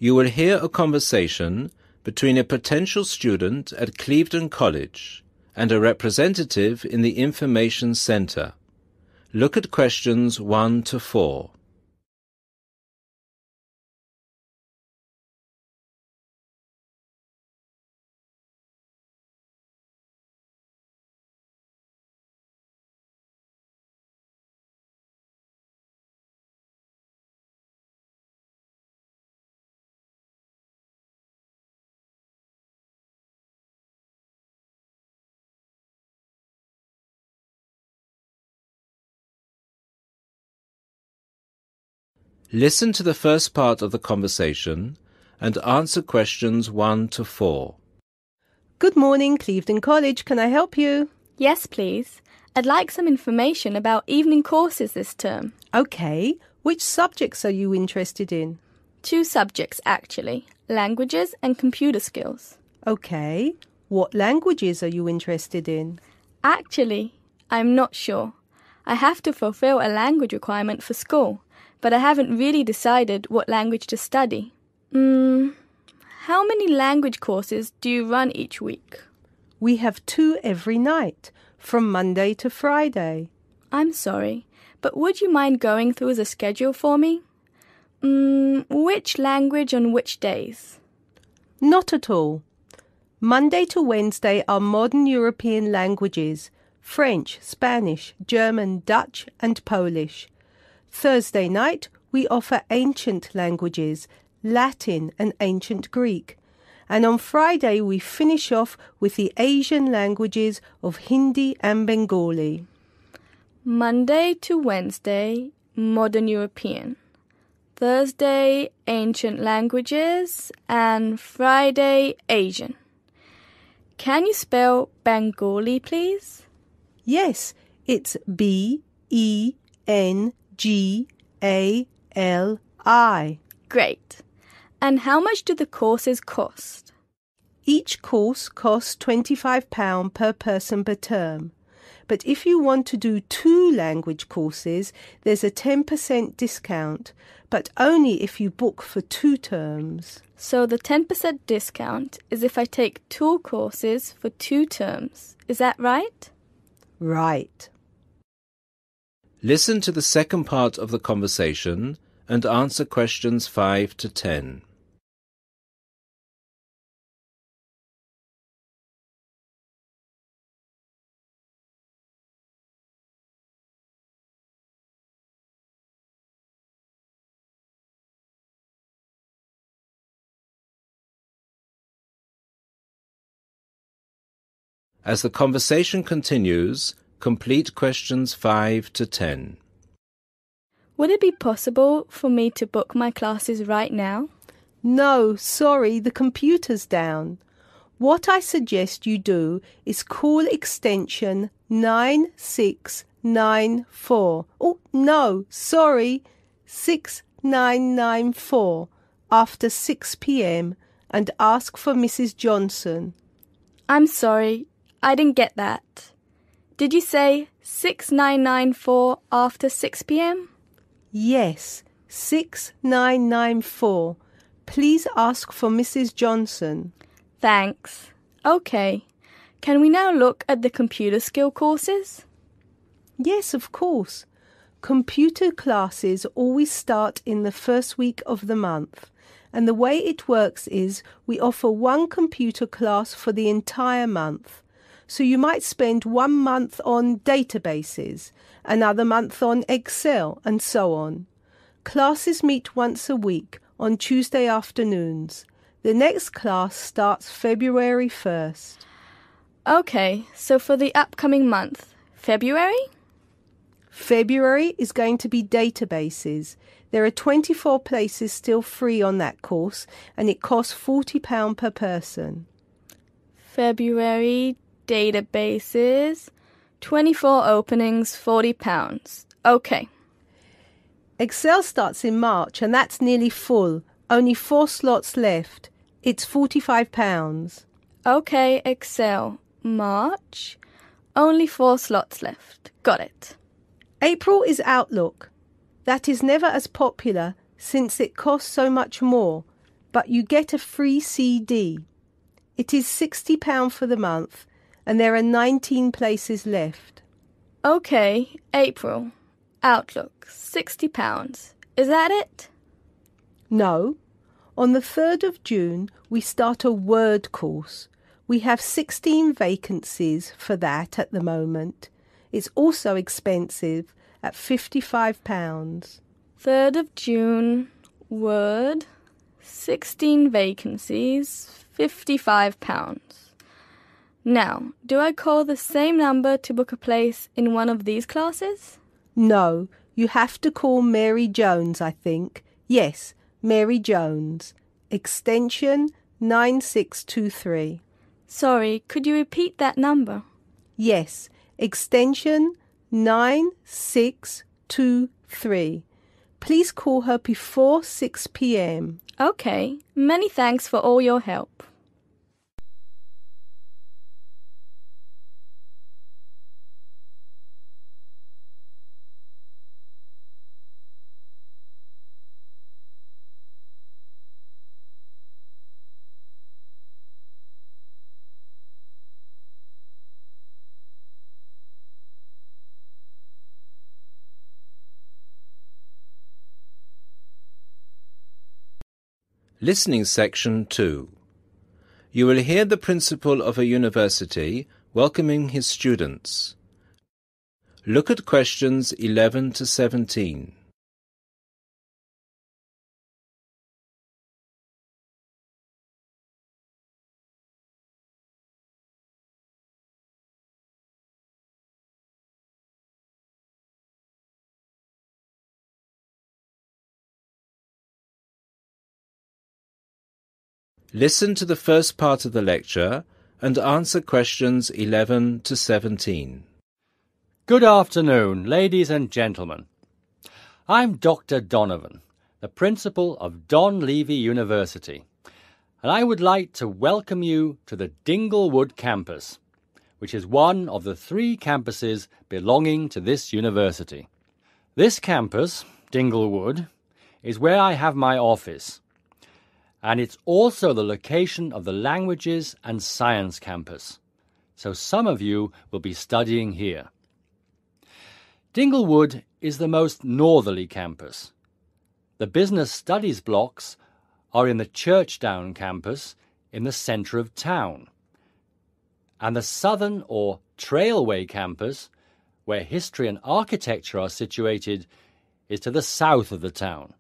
You will hear a conversation between a potential student at Clevedon College and a representative in the Information Centre. Look at questions 1 to 4. Listen to the first part of the conversation and answer questions 1 to 4. Good morning, Clevedon College. Can I help you? Yes, please. I'd like some information about evening courses this term. Okay. Which subjects are you interested in? 2 subjects, actually. Languages and computer skills. Okay. What languages are you interested in? Actually, I'm not sure. I have to fulfill a language requirement for school, but I haven't really decided what language to study. How many language courses do you run each week? We have 2 every night, from Monday to Friday. I'm sorry, but would you mind going through the schedule for me? Which language on which days? Not at all. Monday to Wednesday are modern European languages, French, Spanish, German, Dutch and Polish. Thursday night, we offer ancient languages, Latin and ancient Greek. And on Friday, we finish off with the Asian languages of Hindi and Bengali. Monday to Wednesday, modern European. Thursday, ancient languages. And Friday, Asian. Can you spell Bengali, please? Yes, it's B-E-N-G-A-L-I. Great. And how much do the courses cost? Each course costs £25 per person per term. But if you want to do 2 language courses, there's a 10% discount, but only if you book for 2 terms. So the 10% discount is if I take 2 courses for 2 terms. Is that right? Right. Listen to the second part of the conversation and answer questions 5 to 10. As the conversation continues, complete questions 5 to 10. Would it be possible for me to book my classes right now? No, sorry, the computer's down. What I suggest you do is call extension 9694. Oh, no, sorry, 6994 after 6 p.m. and ask for Mrs. Johnson. I'm sorry, I didn't get that. Did you say 6994 after 6 p.m.? Yes, 6994. Please ask for Mrs. Johnson. Thanks. Okay. Can we now look at the computer skill courses? Yes, of course. Computer classes always start in the first week of the month. And the way it works is we offer 1 computer class for the entire month. So you might spend 1 month on databases, another month on Excel, and so on. Classes meet once a week on Tuesday afternoons. The next class starts February 1st. Okay, so for the upcoming month, February? February is going to be databases. There are 24 places still free on that course, and it costs £40 per person. February, databases, 24 openings, £40. Okay. Excel starts in March, and that's nearly full. Only 4 slots left. It's £45. Okay, Excel. March. Only 4 slots left. Got it. April is Outlook. That is never as popular since it costs so much more. but you get a free CD. It is £60 for the month, and there are 19 places left. Okay, April. Outlook, £60. Is that it? No. On the 3rd of June, we start a Word course. We have 16 vacancies for that at the moment. It's also expensive at £55. 3rd of June, Word, 16 vacancies, £55. Now, do I call the same number to book a place in one of these classes? No, you have to call Mary Jones, I think. Yes, Mary Jones. Extension 9623. Sorry, could you repeat that number? Yes, extension 9623. Please call her before 6 p.m. Okay, many thanks for all your help. Listening Section 2. You will hear the principal of a university welcoming his students. Look at questions 11 to 17. Listen to the first part of the lecture and answer questions 11 to 17. Good afternoon, ladies and gentlemen. I'm Dr. Donovan, the principal of Don Levy University, and I would like to welcome you to the Dinglewood campus, which is one of the 3 campuses belonging to this university. This campus, Dinglewood, is where I have my office, and it's also the location of the Languages and Science campus, so some of you will be studying here. Dinglewood is the most northerly campus. The Business Studies blocks are in the Churchdown campus in the centre of town, and the Southern or Trailway campus, where history and architecture are situated, is to the south of the town.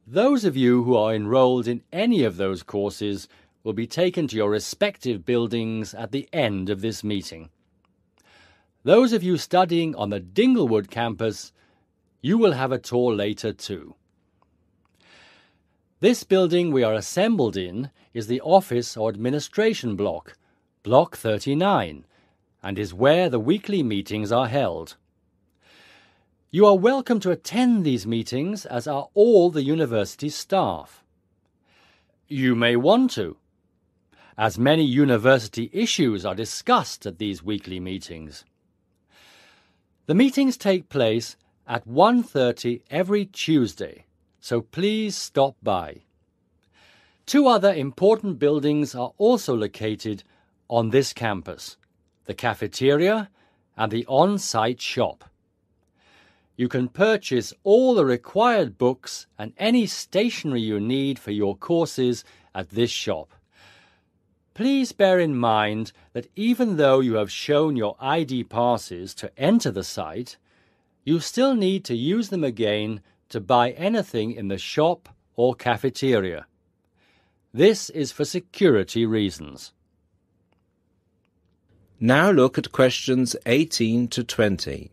Those of you who are enrolled in any of those courses will be taken to your respective buildings at the end of this meeting. Those of you studying on the Dinglewood campus, you will have a tour later too. This building we are assembled in is the office or administration block, Block 39, and is where the weekly meetings are held. You are welcome to attend these meetings, as are all the university staff. You may want to, as many university issues are discussed at these weekly meetings. The meetings take place at 1:30 every Tuesday, so please stop by. 2 other important buildings are also located on this campus, the cafeteria and the on-site shop. You can purchase all the required books and any stationery you need for your courses at this shop. Please bear in mind that even though you have shown your ID passes to enter the site, you still need to use them again to buy anything in the shop or cafeteria. This is for security reasons. Now look at questions 18 to 20.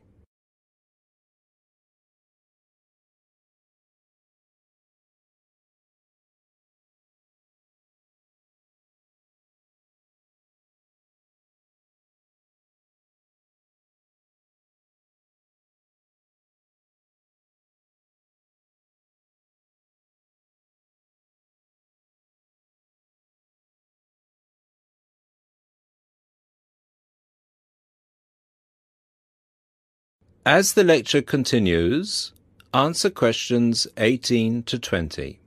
As the lecture continues, answer questions 18 to 20.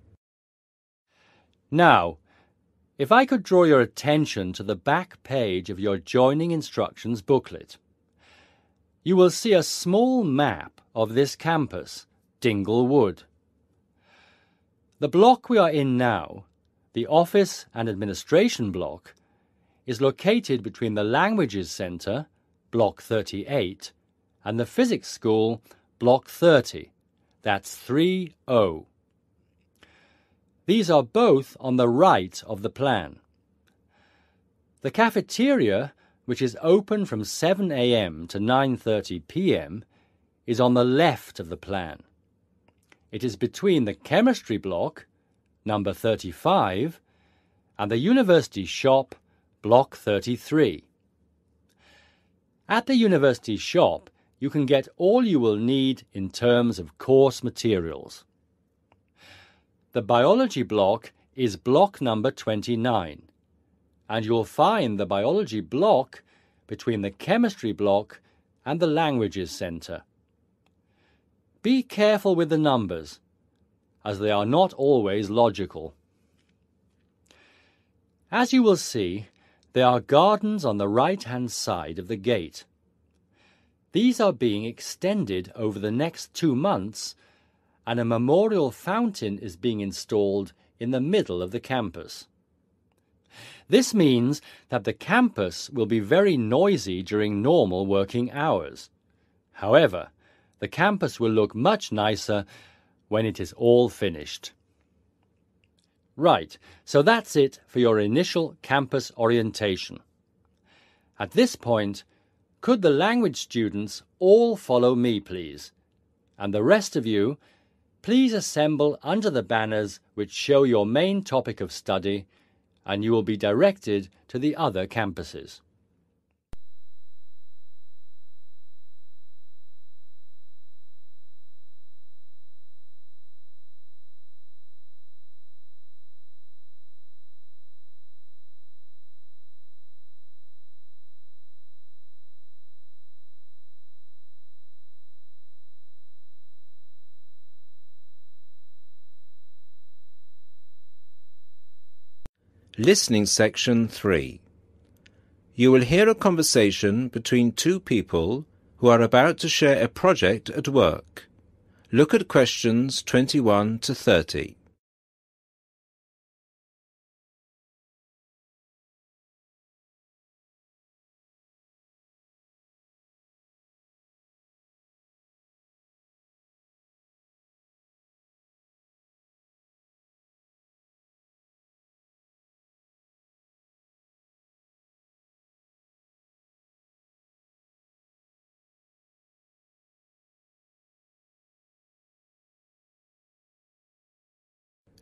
Now, if I could draw your attention to the back page of your joining instructions booklet, you will see a small map of this campus, Dingle Wood. The block we are in now, the Office and Administration block, is located between the Languages Centre, Block 38, and the Physics School, Block 30. That's 3O. These are both on the right of the plan. The cafeteria, which is open from 7 a.m. to 9:30 p.m., is on the left of the plan. It is between the Chemistry block, number 35, and the University shop, Block 33. At the University shop, you can get all you will need in terms of course materials. The Biology block is block number 29, and you'll find the Biology block between the Chemistry block and the Languages Centre. Be careful with the numbers, as they are not always logical. As you will see, there are gardens on the right-hand side of the gate. These are being extended over the next 2 months, and a memorial fountain is being installed in the middle of the campus. This means that the campus will be very noisy during normal working hours. However, the campus will look much nicer when it is all finished. Right, so that's it for your initial campus orientation. At this point, could the language students all follow me, please? And the rest of you, please assemble under the banners which show your main topic of study, and you will be directed to the other campuses. Listening Section 3. You will hear a conversation between two people who are about to share a project at work. Look at questions 21 to 30.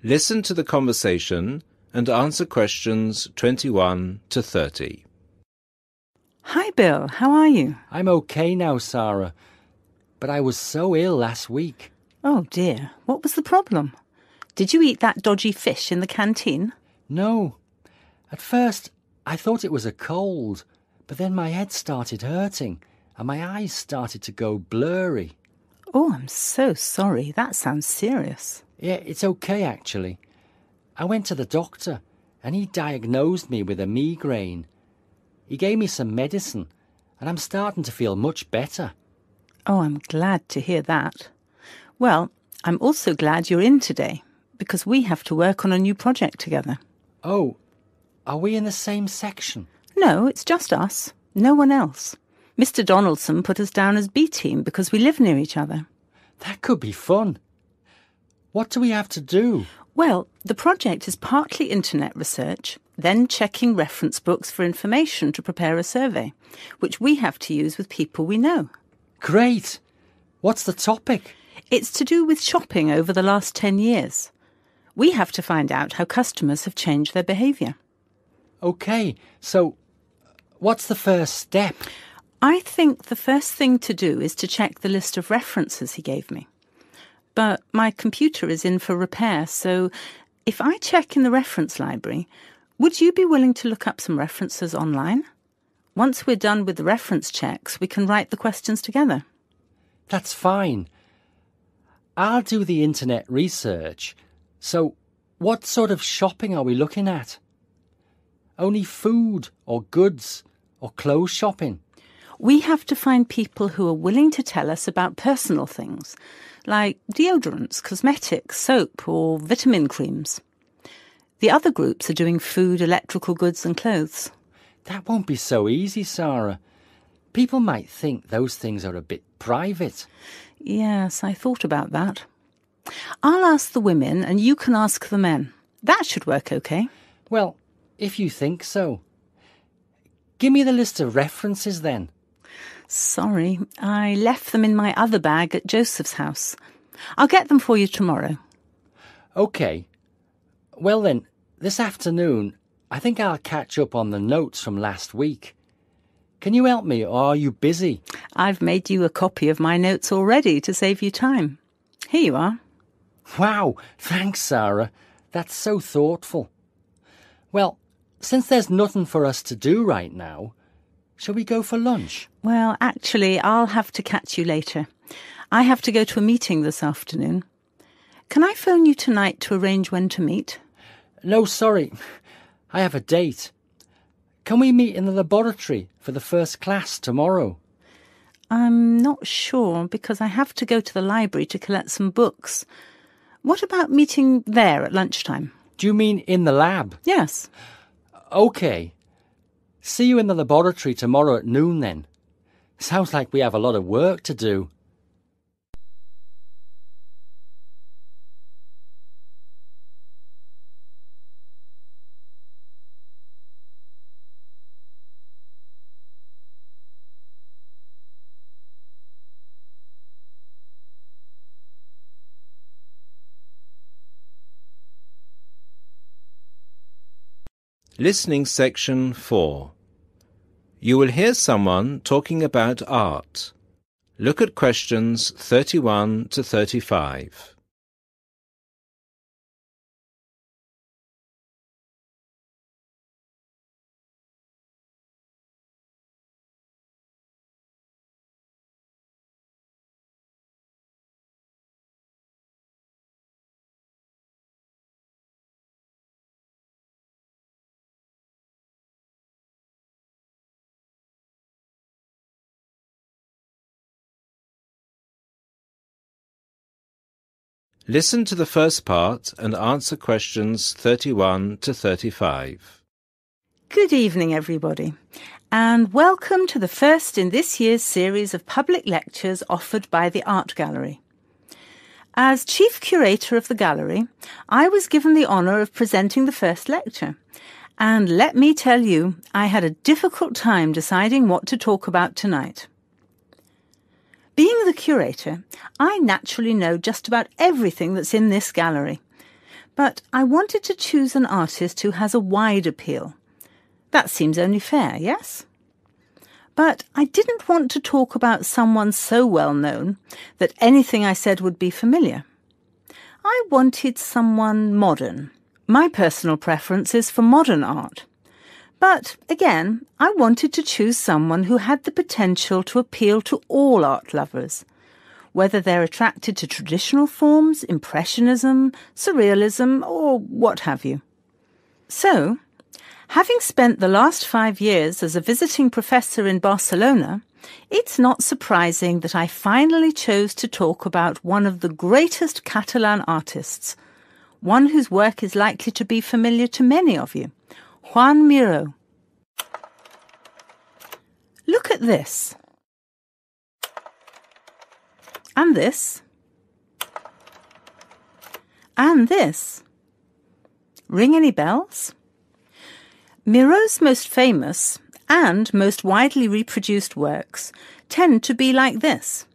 Listen to the conversation and answer questions 21 to 30. Hi, Bill. How are you? I'm okay now, Sarah, but I was so ill last week. Oh, dear. What was the problem? Did you eat that dodgy fish in the canteen? No. At first, I thought it was a cold, but then my head started hurting and my eyes started to go blurry. Oh, I'm so sorry. That sounds serious. Yeah, it's okay, actually. I went to the doctor and he diagnosed me with a migraine. He gave me some medicine and I'm starting to feel much better. Oh, I'm glad to hear that. Well, I'm also glad you're in today, because we have to work on a new project together. Oh, are we in the same section? No, it's just us. No one else. Mr. Donaldson put us down as B team because we live near each other. That could be fun. What do we have to do? Well, the project is partly internet research, then checking reference books for information to prepare a survey, which we have to use with people we know. Great! What's the topic? It's to do with shopping over the last 10 years. We have to find out how customers have changed their behaviour. OK, so what's the first step? I think the first thing to do is to check the list of references he gave me. But my computer is in for repair, so if I check in the reference library, would you be willing to look up some references online? Once we're done with the reference checks, we can write the questions together. That's fine. I'll do the internet research. So what sort of shopping are we looking at? Only food or goods or clothes shopping? We have to find people who are willing to tell us about personal things, like deodorants, cosmetics, soap, or vitamin creams. The other groups are doing food, electrical goods and clothes. That won't be so easy, Sarah. People might think those things are a bit private. Yes, I thought about that. I'll ask the women and you can ask the men. That should work okay. Well, if you think so. Give me the list of references then. Sorry, I left them in my other bag at Joseph's house. I'll get them for you tomorrow. OK. Well then, this afternoon, I think I'll catch up on the notes from last week. Can you help me, or are you busy? I've made you a copy of my notes already to save you time. Here you are. Wow, thanks, Sarah. That's so thoughtful. Well, since there's nothing for us to do right now, shall we go for lunch? Well, actually, I'll have to catch you later. I have to go to a meeting this afternoon. Can I phone you tonight to arrange when to meet? No, sorry. I have a date. Can we meet in the laboratory for the first class tomorrow? I'm not sure, because I have to go to the library to collect some books. What about meeting there at lunchtime? Do you mean in the lab? Yes. OK. See you in the laboratory tomorrow at noon then. Sounds like we have a lot of work to do. Listening section 4. You will hear someone talking about art. Look at questions 31 to 35. Listen to the first part and answer questions 31 to 35. Good evening, everybody, and welcome to the first in this year's series of public lectures offered by the Art Gallery. As Chief Curator of the Gallery, I was given the honour of presenting the first lecture, and let me tell you, I had a difficult time deciding what to talk about tonight. Being the curator, I naturally know just about everything that's in this gallery. But I wanted to choose an artist who has a wide appeal. That seems only fair, yes? But I didn't want to talk about someone so well known that anything I said would be familiar. I wanted someone modern. My personal preference is for modern art. But, again, I wanted to choose someone who had the potential to appeal to all art lovers, whether they're attracted to traditional forms, impressionism, surrealism, or what have you. So, having spent the last 5 years as a visiting professor in Barcelona, it's not surprising that I finally chose to talk about one of the greatest Catalan artists, one whose work is likely to be familiar to many of you, Joan Miró. Look at this. And this. And this. Ring any bells? Miró's most famous and most widely reproduced works tend to be like this.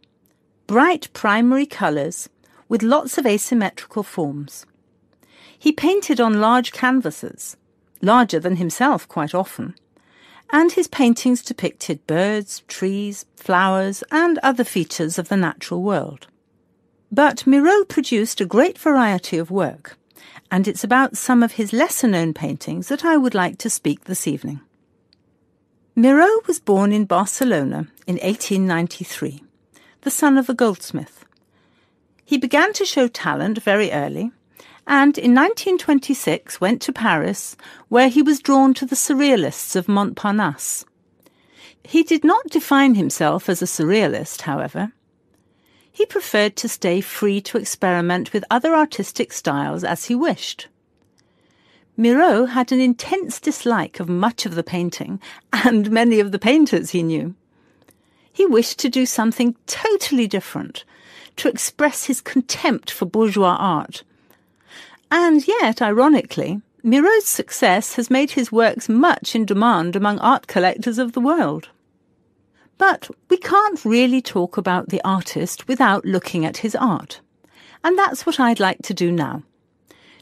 Bright primary colours with lots of asymmetrical forms. He painted on large canvases, larger than himself quite often, and his paintings depicted birds, trees, flowers, and other features of the natural world. But Miró produced a great variety of work, and it's about some of his lesser-known paintings that I would like to speak this evening. Miró was born in Barcelona in 1893, the son of a goldsmith. He began to show talent very early, and in 1926 went to Paris, where he was drawn to the Surrealists of Montparnasse. He did not define himself as a Surrealist, however. He preferred to stay free to experiment with other artistic styles as he wished. Miro had an intense dislike of much of the painting and many of the painters he knew. He wished to do something totally different, to express his contempt for bourgeois art. And yet, ironically, Miro's success has made his works much in demand among art collectors of the world. But we can't really talk about the artist without looking at his art. And that's what I'd like to do now.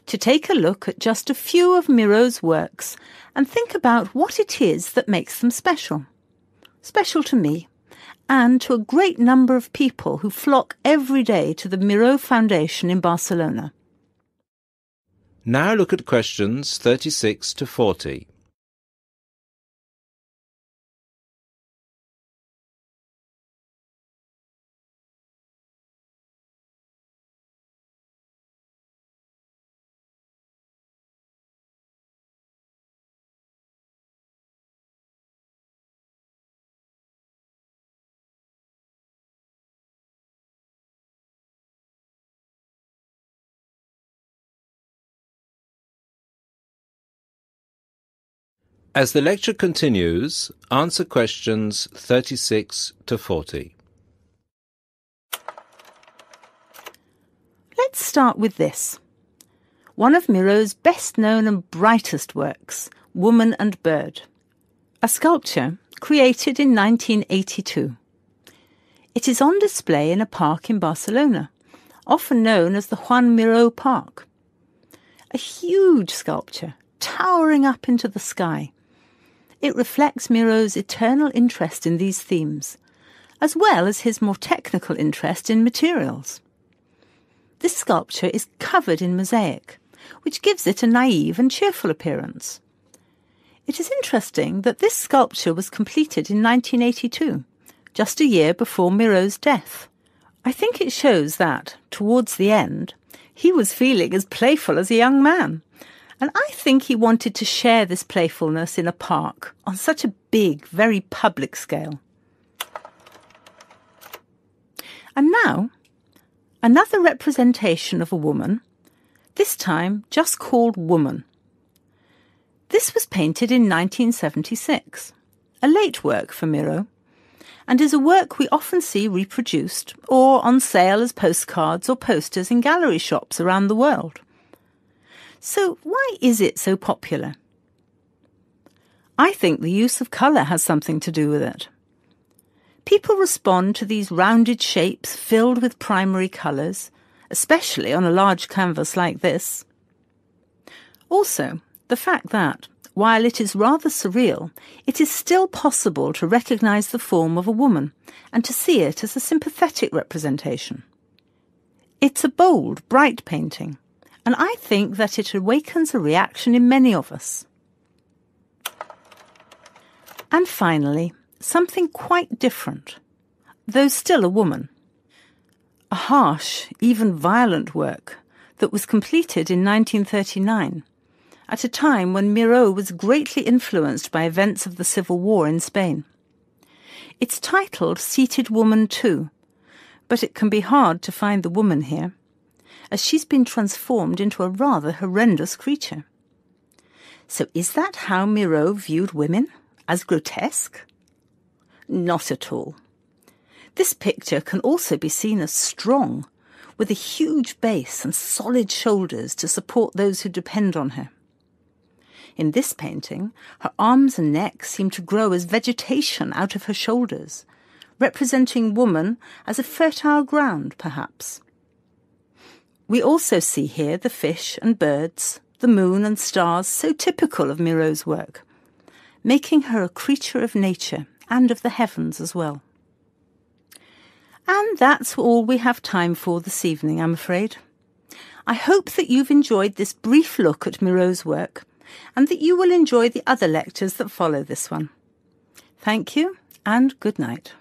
To take a look at just a few of Miro's works and think about what it is that makes them special. Special to me, and to a great number of people who flock every day to the Miro Foundation in Barcelona. Now look at questions 36 to 40. As the lecture continues, answer questions 36 to 40. Let's start with this. One of Miro's best-known and brightest works, Woman and Bird. A sculpture created in 1982. It is on display in a park in Barcelona, often known as the Juan Miró Park. A huge sculpture, towering up into the sky. It reflects Miro's eternal interest in these themes, as well as his more technical interest in materials. This sculpture is covered in mosaic, which gives it a naive and cheerful appearance. It is interesting that this sculpture was completed in 1982, just a year before Miro's death. I think it shows that, towards the end, he was feeling as playful as a young man. And I think he wanted to share this playfulness in a park on such a big, very public scale. And now, another representation of a woman, this time just called Woman. This was painted in 1976, a late work for Miro, and is a work we often see reproduced or on sale as postcards or posters in gallery shops around the world. So why is it so popular? I think the use of colour has something to do with it. People respond to these rounded shapes filled with primary colours, especially on a large canvas like this. Also, the fact that, while it is rather surreal, it is still possible to recognise the form of a woman and to see it as a sympathetic representation. It's a bold, bright painting, and I think that it awakens a reaction in many of us. And finally, something quite different, though still a woman. A harsh, even violent work that was completed in 1939, at a time when Miró was greatly influenced by events of the Civil War in Spain. It's titled Seated Woman 2, but it can be hard to find the woman here, as she's been transformed into a rather horrendous creature. So is that how Miró viewed women? As grotesque? Not at all. This picture can also be seen as strong, with a huge base and solid shoulders to support those who depend on her. In this painting, her arms and neck seem to grow as vegetation out of her shoulders, representing woman as a fertile ground, perhaps. We also see here the fish and birds, the moon and stars, so typical of Miró's work, making her a creature of nature and of the heavens as well. And that's all we have time for this evening, I'm afraid. I hope that you've enjoyed this brief look at Miró's work and that you will enjoy the other lectures that follow this one. Thank you and good night.